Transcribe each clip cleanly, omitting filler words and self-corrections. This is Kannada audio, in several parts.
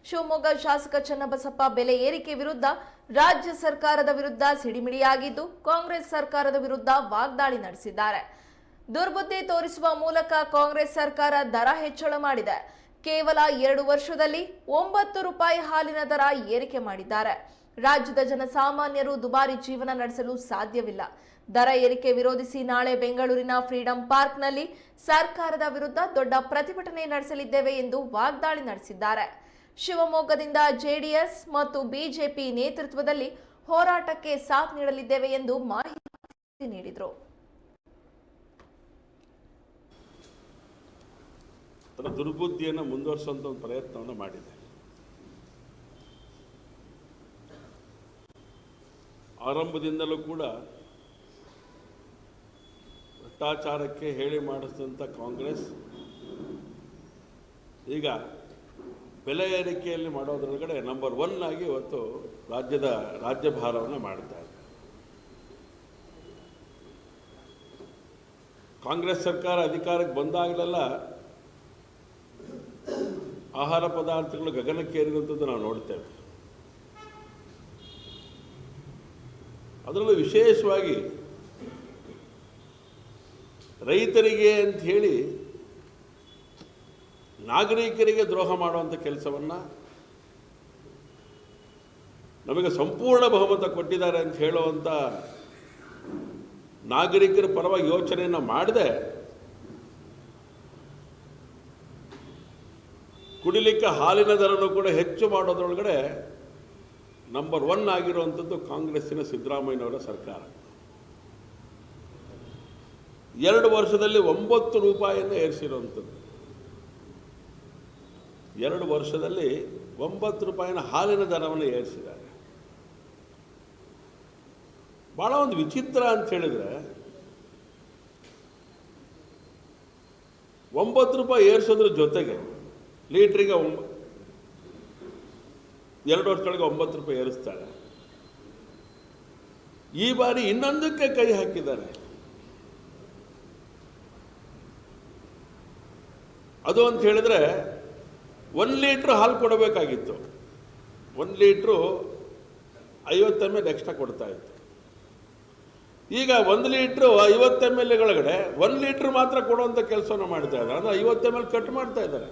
ಶಿವಮೊಗ್ಗ ಶಾಸಕ ಚನ್ನಬಸಪ್ಪ ಬೆಲೆ ಏರಿಕೆ ವಿರುದ್ಧ ರಾಜ್ಯ ಸರ್ಕಾರದ ವಿರುದ್ಧ ಸಿಡಿಮಿಡಿಯಾಗಿದ್ದು ಕಾಂಗ್ರೆಸ್ ಸರ್ಕಾರದ ವಿರುದ್ಧ ವಾಗ್ದಾಳಿ ನಡೆಸಿದ್ದಾರೆ. ದುರ್ಬುದ್ಧಿ ತೋರಿಸುವ ಮೂಲಕ ಕಾಂಗ್ರೆಸ್ ಸರ್ಕಾರ ದರ ಹೆಚ್ಚಳ ಮಾಡಿದೆ. ಕೇವಲ 2 ವರ್ಷದಲ್ಲಿ 9 ರೂಪಾಯಿ ಹಾಲಿನ ದರ ಏರಿಕೆ ಮಾಡಿದ್ದಾರೆ. ರಾಜ್ಯದ ಜನಸಾಮಾನ್ಯರು ದುಬಾರಿ ಜೀವನ ನಡೆಸಲು ಸಾಧ್ಯವಿಲ್ಲ. ದರ ಏರಿಕೆ ವಿರೋಧಿಸಿ ನಾಳೆ ಬೆಂಗಳೂರಿನ ಫ್ರೀಡಂ ಪಾರ್ಕ್ನಲ್ಲಿ ಸರ್ಕಾರದ ವಿರುದ್ಧ ದೊಡ್ಡ ಪ್ರತಿಭಟನೆ ನಡೆಸಲಿದ್ದೇವೆ ಎಂದು ವಾಗ್ದಾಳಿ ನಡೆಸಿದ್ದಾರೆ. ಶಿವಮೊಗ್ಗದಿಂದ ಜೆಡಿಎಸ್ ಮತ್ತು ಬಿಜೆಪಿ ನೇತೃತ್ವದಲ್ಲಿ ಹೋರಾಟಕ್ಕೆ ಸಾಥ್ ನೀಡಲಿದ್ದೇವೆ ಎಂದು ಮಾಹಿತಿ ನೀಡಿದರು. ದುರ್ಬುದ್ಧಿಯನ್ನು ಮುಂದುವರಿಸುವಂತ ಒಂದು ಪ್ರಯತ್ನವನ್ನು ಮಾಡಿದೆ. ಆರಂಭದಿಂದಲೂ ಕೂಡ ಭ್ರಷ್ಟಾಚಾರಕ್ಕೆ ಹೇಳಿ ಮಾಡಿಸಿದಂಥ ಕಾಂಗ್ರೆಸ್ ಈಗ ಬೆಲೆ ಏರಿಕೆಯಲ್ಲಿ ಮಾಡೋದ್ರೊಳಗಡೆ ನಂಬರ್ 1 ಆಗಿ ಇವತ್ತು ರಾಜ್ಯಭಾರವನ್ನು ಮಾಡ್ತಾ ಇದೆ. ಕಾಂಗ್ರೆಸ್ ಸರ್ಕಾರ ಅಧಿಕಾರಕ್ಕೆ ಬಂದಾಗಲೆಲ್ಲ ಆಹಾರ ಪದಾರ್ಥಗಳು ಗಗನಕ್ಕೇರಿರುವಂಥದ್ದು ನಾವು ನೋಡ್ತೇವೆ. ಅದರಲ್ಲೂ ವಿಶೇಷವಾಗಿ ರೈತರಿಗೆ ಅಂತ ಹೇಳಿ ನಾಗರಿಕರಿಗೆ ದ್ರೋಹ ಮಾಡುವಂಥ ಕೆಲಸವನ್ನು, ನಮಗೆ ಸಂಪೂರ್ಣ ಬಹುಮತ ಕೊಟ್ಟಿದ್ದಾರೆ ಅಂತ ಹೇಳುವಂಥ ನಾಗರಿಕರ ಪರವಾಗಿ ಯೋಚನೆಯನ್ನು ಮಾಡದೆ ಕುಡಿಲಿಕ್ಕೆ ಹಾಲಿನ ದರನೂ ಕೂಡ ಹೆಚ್ಚು ಮಾಡೋದ್ರೊಳಗಡೆ ನಂಬರ್ 1 ಆಗಿರುವಂಥದ್ದು ಕಾಂಗ್ರೆಸ್ಸಿನ ಸಿದ್ದರಾಮಯ್ಯನವರ ಸರ್ಕಾರ. 2 ವರ್ಷದಲ್ಲಿ 9 ರೂಪಾಯಿಯನ್ನು ಏರಿಸಿರುವಂಥದ್ದು. 2 ವರ್ಷದಲ್ಲಿ 9 ರೂಪಾಯಿನ ಹಾಲಿನ ದರವನ್ನು ಏರಿಸಿದ್ದಾರೆ. ಭಾಳ ಒಂದು ವಿಚಿತ್ರ ಅಂತ ಹೇಳಿದರೆ 9 ರೂಪಾಯಿ ಏರಿಸೋದ್ರ ಜೊತೆಗೆ ಲೀಟ್ರಿಗೆ 2 ವರ್ಷದೊಳಗೆ 9 ರೂಪಾಯಿ ಏರಿಸ್ತಾರೆ. ಈ ಬಾರಿ ಇನ್ನೊಂದಕ್ಕೆ ಕೈ ಹಾಕಿದ್ದಾರೆ. ಅದು ಅಂತ ಹೇಳಿದ್ರೆ 1 ಲೀಟ್ರ್ ಹಾಲು ಕೊಡಬೇಕಾಗಿತ್ತು. 1 ಲೀಟ್ರು 50 ml ಎಕ್ಸ್ಟ್ರಾ ಕೊಡ್ತಾ ಇತ್ತು. ಈಗ 1 ಲೀಟ್ರು 50 ml ಒಳಗಡೆ 1 ಲೀಟ್ರ್ ಮಾತ್ರ ಕೊಡುವಂಥ ಕೆಲಸವನ್ನು ಮಾಡ್ತಾ ಇದ್ದಾರೆ. ಅಂದರೆ 50 ml ಕಟ್ ಮಾಡ್ತಾ ಇದ್ದಾರೆ.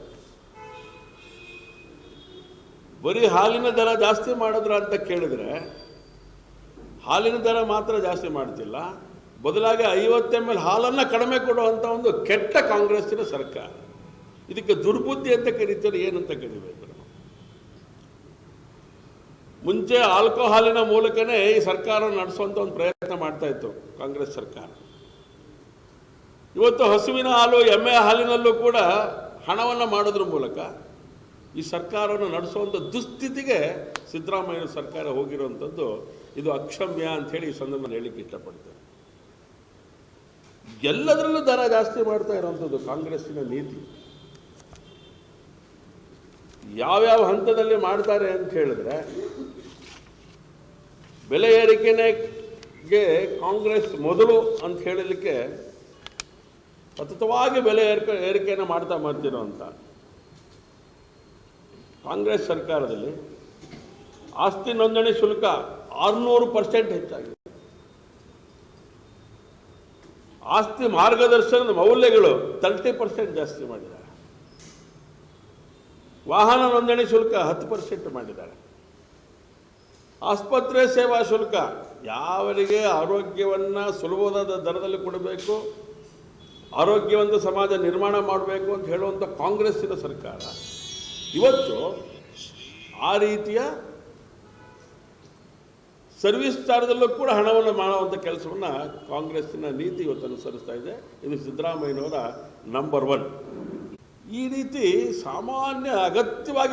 ಬರೀ ಹಾಲಿನ ದರ ಜಾಸ್ತಿ ಮಾಡಿದ್ರ ಅಂತ ಕೇಳಿದ್ರೆ ಹಾಲಿನ ದರ ಮಾತ್ರ ಜಾಸ್ತಿ ಮಾಡ್ತಿಲ್ಲ, ಬದಲಾಗಿ 50 ml ಹಾಲನ್ನು ಕಡಿಮೆ ಕೊಡುವಂಥ ಒಂದು ಕೆಟ್ಟ ಕಾಂಗ್ರೆಸ್ಸಿನ ಸರ್ಕಾರ. ಇದಕ್ಕೆ ದುರ್ಬುದ್ಧಿ ಅಂತ ಕರೀತಾರೆ, ಏನಂತ ಕರಿಬೇಕು? ಮುಂಚೆ ಆಲ್ಕೋಹಾಲಿನ ಮೂಲಕನೇ ಈ ಸರ್ಕಾರ ನಡೆಸುವಂಥ ಒಂದು ಪ್ರಯತ್ನ ಮಾಡ್ತಾ ಇತ್ತು ಕಾಂಗ್ರೆಸ್ ಸರ್ಕಾರ. ಇವತ್ತು ಹಸುವಿನ ಹಾಲು, ಎಮ್ಮೆ ಹಾಲಿನಲ್ಲೂ ಕೂಡ ಹಣವನ್ನು ಮಾಡೋದ್ರ ಮೂಲಕ ಈ ಸರ್ಕಾರವನ್ನು ನಡೆಸುವಂಥ ದುಸ್ಥಿತಿಗೆ ಸಿದ್ದರಾಮಯ್ಯ ಸರ್ಕಾರ ಹೋಗಿರುವಂಥದ್ದು ಇದು ಅಕ್ಷಮ್ಯ ಅಂಥೇಳಿ ಈ ಸಂದರ್ಭದಲ್ಲಿ ಹೇಳಲಿಕ್ಕೆ ಇಷ್ಟಪಡ್ತೇನೆ. ಎಲ್ಲದರಲ್ಲೂ ದರ ಜಾಸ್ತಿ ಮಾಡ್ತಾ ಇರುವಂಥದ್ದು ಕಾಂಗ್ರೆಸ್ಸಿನ ನೀತಿ. ಯಾವ್ಯಾವ ಹಂತದಲ್ಲಿ ಮಾಡ್ತಾರೆ ಅಂತ ಹೇಳಿದ್ರೆ, ಬೆಲೆ ಏರಿಕೆಗೆ ಕಾಂಗ್ರೆಸ್ ಮೊದಲು ಅಂತ ಹೇಳಲಿಕ್ಕೆ ಸತತವಾಗಿ ಬೆಲೆ ಏರಿಕೆಯನ್ನು ಮಾಡ್ತಿರೋ ಅಂತ ಕಾಂಗ್ರೆಸ್ ಸರ್ಕಾರದಲ್ಲಿ ಆಸ್ತಿ ನೋಂದಣಿ ಶುಲ್ಕ 600% ಹೆಚ್ಚಾಗಿದೆ. ಆಸ್ತಿ ಮಾರ್ಗದರ್ಶನದ ಮೌಲ್ಯಗಳು 30% ಜಾಸ್ತಿ ಮಾಡಿದ್ದಾರೆ. ವಾಹನ ನೋಂದಣಿ ಶುಲ್ಕ 10% ಮಾಡಿದ್ದಾರೆ. ಆಸ್ಪತ್ರೆ ಸೇವಾ ಶುಲ್ಕ, ಯಾವರಿಗೆ ಆರೋಗ್ಯವನ್ನು ಸುಲಭವಾದ ದರದಲ್ಲಿ ಕೊಡಬೇಕು, ಆರೋಗ್ಯವಂತ ಸಮಾಜ ನಿರ್ಮಾಣ ಮಾಡಬೇಕು ಅಂತ ಹೇಳುವಂಥ ಕಾಂಗ್ರೆಸ್ಸಿನ ಸರ್ಕಾರ ಇವತ್ತು ಆ ರೀತಿಯ ಸರ್ವಿಸ್ ಚಾರ್ಜಲ್ಲೂ ಕೂಡ ಹಣವನ್ನು ಮಾಡುವಂಥ ಕೆಲಸವನ್ನು ಕಾಂಗ್ರೆಸ್ಸಿನ ನೀತಿ ಇವತ್ತು ಅನುಸರಿಸ್ತಾ ಇದೆ. ಇದು ಸಿದ್ದರಾಮಯ್ಯನವರ ನಂಬರ್ 1. ಈ ರೀತಿ ಸಾಮಾನ್ಯ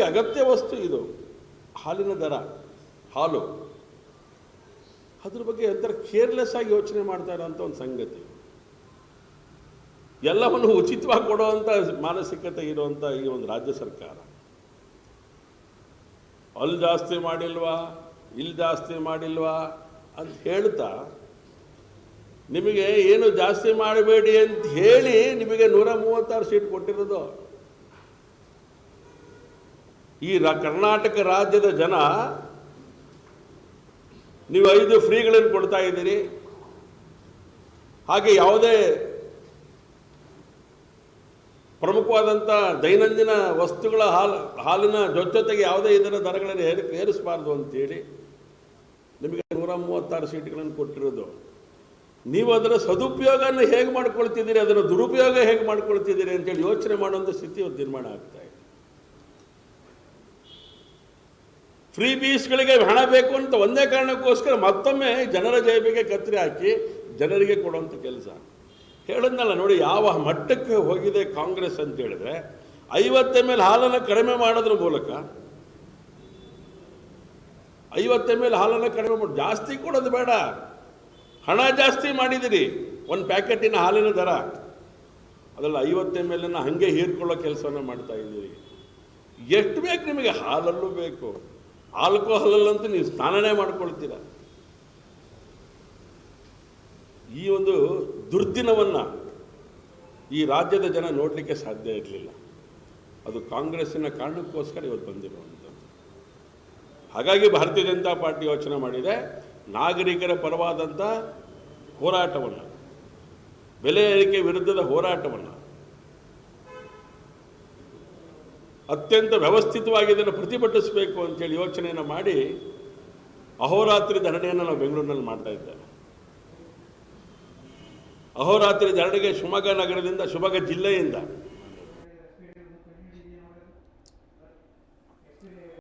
ಅಗತ್ಯ ವಸ್ತು ಇದು ಹಾಲಿನ ದರ, ಹಾಲು. ಅದ್ರ ಬಗ್ಗೆ ಒಂಥರ ಕೇರ್ಲೆಸ್ ಆಗಿ ಯೋಚನೆ ಮಾಡ್ತಾ ಇರೋಂಥ ಒಂದು ಸಂಗತಿ. ಎಲ್ಲವನ್ನು ಉಚಿತವಾಗಿ ಕೊಡುವಂಥ ಮಾನಸಿಕತೆ ಇರುವಂಥ ಈ ಒಂದು ರಾಜ್ಯ ಸರ್ಕಾರ ಅಲ್ಲಿ ಜಾಸ್ತಿ ಮಾಡಿಲ್ವಾ, ಇಲ್ಲಿ ಜಾಸ್ತಿ ಮಾಡಿಲ್ವಾ ಅಂತ ಹೇಳ್ತಾ ನಿಮಗೆ ಏನು ಜಾಸ್ತಿ ಮಾಡಬೇಡಿ ಅಂತ ಹೇಳಿ ನಿಮಗೆ 136 ಸೀಟ್ ಕೊಟ್ಟಿರೋದು. ಈ ಕರ್ನಾಟಕ ರಾಜ್ಯದ ಜನ ನೀವು 5 ಫ್ರೀಗಳನ್ನು ಕೊಡ್ತಾ ಇದ್ದೀರಿ. ಹಾಗೆ ಯಾವುದೇ ಪ್ರಮುಖವಾದಂಥ ದೈನಂದಿನ ವಸ್ತುಗಳ ಹಾಲಿನ ಜೊತೆಗೆ ಯಾವುದೇ ಇದರ ದರಗಳನ್ನು ಏರಿಸಬಾರ್ದು ಅಂತೇಳಿ ನಿಮಗೆ 136 ಸೀಟ್ಗಳನ್ನು ಕೊಟ್ಟಿರೋದು. ನೀವು ಅದರ ಸದುಪಯೋಗವನ್ನು ಹೇಗೆ ಮಾಡ್ಕೊಳ್ತಿದ್ದೀರಿ, ಅದರ ದುರುಪಯೋಗ ಹೇಗೆ ಮಾಡ್ಕೊಳ್ತಿದ್ದೀರಿ ಅಂತೇಳಿ ಯೋಚನೆ ಮಾಡುವಂಥ ಸ್ಥಿತಿ ಇವತ್ತು ನಿರ್ಮಾಣ ಆಗ್ತಾ ಇದೆ. ಫ್ರೀ ಬೀಸ್ಗಳಿಗೆ ಹಣ ಬೇಕು ಅಂತ ಒಂದೇ ಕಾರಣಕ್ಕೋಸ್ಕರ ಮತ್ತೊಮ್ಮೆ ಜನರ ಜೇಬಿಗೆ ಕತ್ತರಿ ಹಾಕಿ ಜನರಿಗೆ ಕೊಡುವಂಥ ಕೆಲಸ. ಹೇಳಿದ್ನಲ್ಲ ನೋಡಿ, ಯಾವ ಮಟ್ಟಕ್ಕೆ ಹೋಗಿದೆ ಕಾಂಗ್ರೆಸ್ ಅಂತ ಹೇಳಿದ್ರೆ 50 ml ಹಾಲನ್ನು ಕಡಿಮೆ ಮಾಡೋದ್ರ ಮೂಲಕ 50 ml ಹಾಲನ್ನು ಕಡಿಮೆ ಮಾಡಿ ಜಾಸ್ತಿ ಕೊಡೋದು ಬೇಡ, ಹಣ ಜಾಸ್ತಿ ಮಾಡಿದಿರಿ. ಒಂದು ಪ್ಯಾಕೆಟಿನ ಹಾಲಿನ ದರ ಅದರಲ್ಲಿ 50 ml ಹಾಗೆ ಹೀರ್ಕೊಳ್ಳೋ ಕೆಲಸವನ್ನು ಮಾಡ್ತಾ ಇದ್ದೀರಿ. ಎಷ್ಟು ಬೇಕು ನಿಮಗೆ? ಹಾಲಲ್ಲೂ ಬೇಕು, ಆಲ್ಕೋಹಾಲಲ್ಲಂತೂ ನೀವು ಸ್ನಾನನೇ ಮಾಡ್ಕೊಳ್ತೀರ. ಈ ಒಂದು ದುರ್ದಿನವನ್ನು ಈ ರಾಜ್ಯದ ಜನ ನೋಡಲಿಕ್ಕೆ ಸಾಧ್ಯ ಇರಲಿಲ್ಲ. ಅದು ಕಾಂಗ್ರೆಸ್ಸಿನ ಕಾರಣಕ್ಕೋಸ್ಕರ ಇವತ್ತು ಬಂದಿರುವಂಥದ್ದು. ಹಾಗಾಗಿ ಭಾರತೀಯ ಜನತಾ ಪಾರ್ಟಿ ಯೋಚನೆ ಮಾಡಿದೆ, ನಾಗರಿಕರ ಪರವಾದಂಥ ಹೋರಾಟವನ್ನು, ಬೆಲೆ ಏರಿಕೆ ವಿರುದ್ಧದ ಹೋರಾಟವನ್ನು ಅತ್ಯಂತ ವ್ಯವಸ್ಥಿತವಾಗಿ ಇದನ್ನು ಪ್ರತಿಭಟಿಸಬೇಕು ಅಂತೇಳಿ ಯೋಚನೆಯನ್ನು ಮಾಡಿ ಅಹೋರಾತ್ರಿ ಧರಣಿಯನ್ನು ನಾವು ಬೆಂಗಳೂರಿನಲ್ಲಿ ಮಾಡ್ತಾ ಇದ್ದೇವೆ. ಅಹೋರಾತ್ರಿ ಧರಣಿಗೆ ಶಿವಮೊಗ್ಗ ನಗರದಿಂದ, ಶಿವಮೊಗ್ಗ ಜಿಲ್ಲೆಯಿಂದ